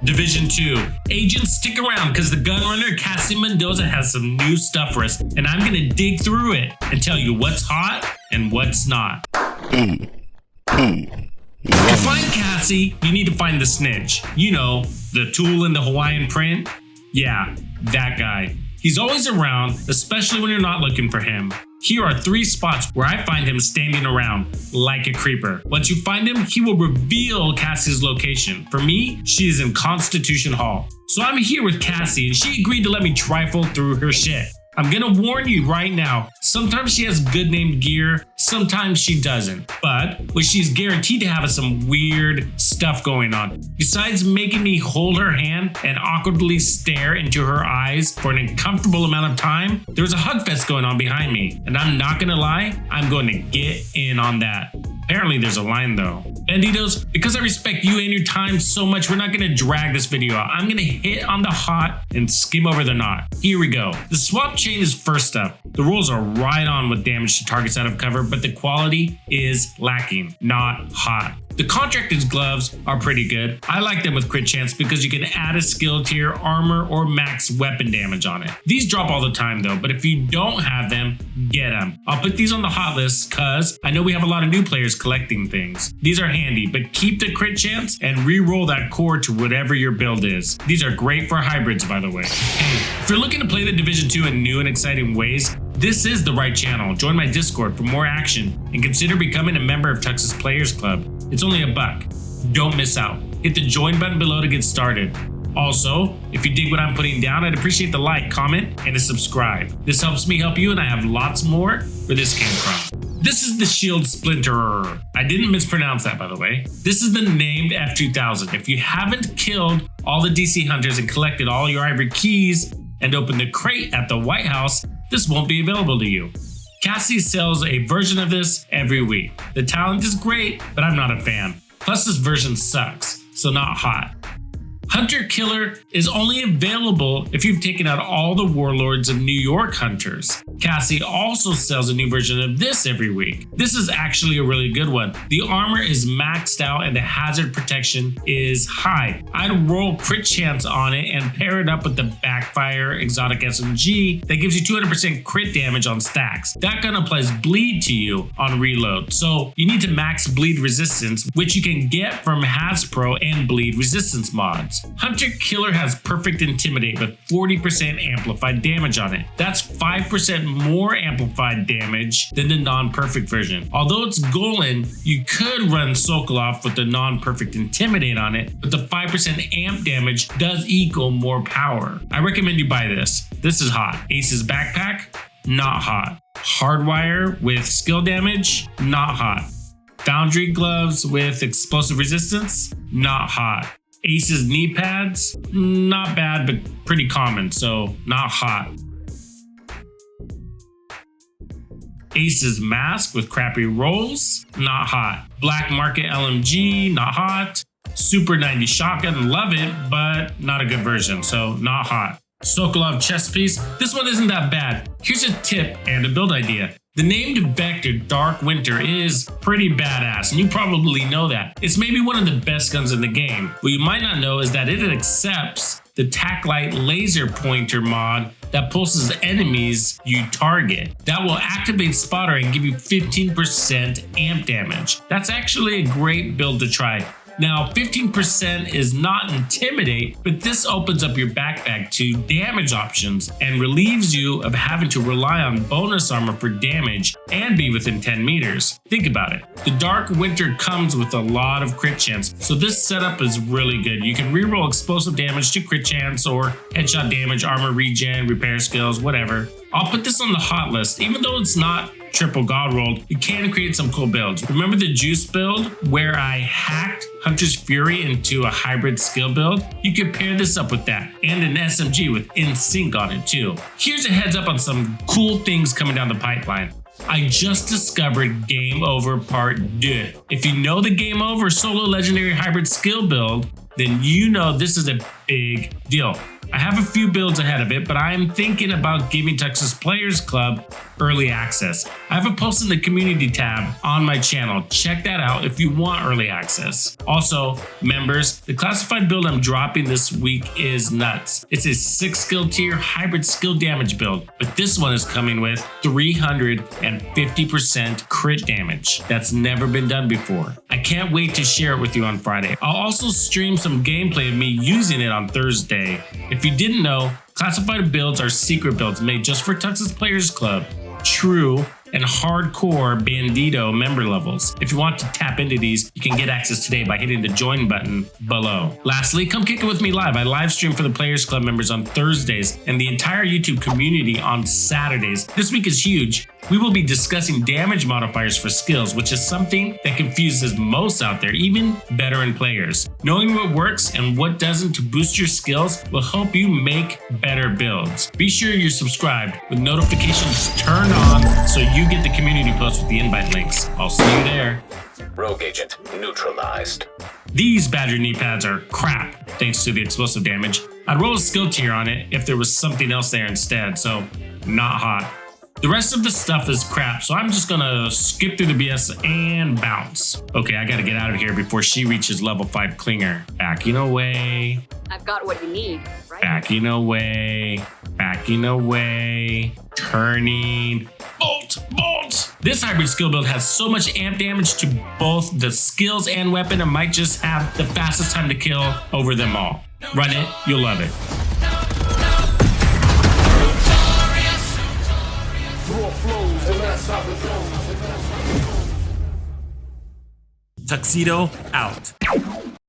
Division 2. Agents, stick around because the gunrunner Cassie Mendoza has some new stuff for us, and I'm gonna dig through it and tell you what's hot and what's not. To find Cassie, you need to find the snitch. You know, the tool in the Hawaiian print? Yeah, that guy. He's always around, especially when you're not looking for him. Here are 3 spots where I find him standing around like a creeper. Once you find him, he will reveal Cassie's location. For me, she is in Constitution Hall. So I'm here with Cassie and she agreed to let me trifle through her shit. I'm gonna warn you right now, sometimes she has good named gear, sometimes she doesn't. But what she's guaranteed to have is some weird stuff going on. Besides making me hold her hand and awkwardly stare into her eyes for an uncomfortable amount of time, there's a hug fest going on behind me. And I'm not gonna lie, I'm going to get in on that. Apparently there's a line though. Bandidos, because I respect you and your time so much, we're not gonna drag this video out. I'm gonna hit on the hot and skim over the not. Here we go. The swap chain is first up. The rolls are right on with damage to targets out of cover, but the quality is lacking. Not hot. The contractor's gloves are pretty good. I like them with crit chance because you can add a skill to your armor or max weapon damage on it. These drop all the time though, but if you don't have them, get them. I'll put these on the hot list because I know we have a lot of new players collecting things. These are handy, but keep the crit chance and re-roll that core to whatever your build is. These are great for hybrids, by the way. Hey, if you're looking to play the Division 2 in new and exciting ways, this is the right channel. Join my Discord for more action and consider becoming a member of Tux's Players Club. It's only $1. Don't miss out. Hit the join button below to get started. Also, if you dig what I'm putting down, I'd appreciate the like, comment, and a subscribe. This helps me help you, and I have lots more where this came from. This is the Shield Splinterer. I didn't mispronounce that, by the way. This is the named F2000. If you haven't killed all the DC hunters and collected all your ivory keys and opened the crate at the White House, this won't be available to you. Cassie sells a version of this every week. The talent is great, but I'm not a fan. Plus this version sucks, so not hot. Hunter Killer is only available if you've taken out all the warlords of New York hunters. Cassie also sells a new version of this every week. This is actually a really good one. The armor is maxed out and the hazard protection is high. I'd roll crit chance on it and pair it up with the Backfire exotic SMG that gives you 200% crit damage on stacks. That gun applies bleed to you on reload, so you need to max bleed resistance, which you can get from Hasbro and bleed resistance mods. Hunter Killer has perfect intimidate with 40% amplified damage on it. That's 5% more amplified damage than the non-perfect version. Although it's Golan, you could run Sokolov with the non-perfect intimidate on it, but the 5% amp damage does equal more power. I recommend you buy this. This is hot. Ace's backpack, not hot. Hardwire with skill damage, not hot. Foundry gloves with explosive resistance, not hot. Ace's knee pads, not bad, but pretty common, so not hot. Ace's mask with crappy rolls, not hot. Black Market LMG, not hot. Super 90 shotgun, love it, but not a good version, so not hot. Sokolov chest piece, this one isn't that bad. Here's a tip and a build idea. The named Vector Dark Winter is pretty badass, and you probably know that. It's maybe one of the best guns in the game. What you might not know is that it accepts the TacLight laser pointer mod that pulses enemies you target. That will activate spotter and give you 15% amp damage. That's actually a great build to try. Now, 15% is not intimidate, but this opens up your backpack to damage options and relieves you of having to rely on bonus armor for damage and be within 10 meters. Think about it. The Dark Winter comes with a lot of crit chance, so this setup is really good. You can reroll explosive damage to crit chance or headshot damage, armor regen, repair skills, whatever. I'll put this on the hot list. Even though it's not triple god rolled, you can create some cool builds. Remember the Juice build where I hacked Hunter's Fury into a hybrid skill build? You could pair this up with that and an SMG with InSync on it too. Here's a heads up on some cool things coming down the pipeline. I just discovered Game Over Part 2. If you know the Game Over solo legendary hybrid skill build, then you know this is a big deal. I have a few builds ahead of it, but I am thinking about giving Tuxedo's Players Club early access. I have a post in the community tab on my channel. Check that out if you want early access. Also, members, the classified build I'm dropping this week is nuts. It's a 6 skill tier hybrid skill damage build, but this one is coming with 350% crit damage. That's never been done before. I can't wait to share it with you on Friday. I'll also stream some gameplay of me using it on Thursday. If you didn't know, classified builds are secret builds made just for Tux's Players Club, true and hardcore Bandido member levels. If you want to tap into these, you can get access today by hitting the join button below. Lastly, come kick it with me live. I live stream for the Players Club members on Thursdays and the entire YouTube community on Saturdays. This week is huge. We will be discussing damage modifiers for skills, which is something that confuses most out there, even veteran players. Knowing what works and what doesn't to boost your skills will help you make better builds. Be sure you're subscribed with notifications turned on so you get the community post with the invite links. I'll see you there. Rogue agent neutralized. These Badger knee pads are crap thanks to the explosive damage. I'd roll a skill tier on it if there was something else there instead, so not hot. The rest of the stuff is crap, so I'm just gonna skip through the BS and bounce. Okay, I gotta get out of here before she reaches level 5 Klinger. Backing away. I've got what you need, right? Backing away. Backing away. Turning. Bolt! Bolt! This hybrid skill build has so much amp damage to both the skills and weapon, it might just have the fastest time to kill over them all. Run it, you'll love it. Tuxedo out.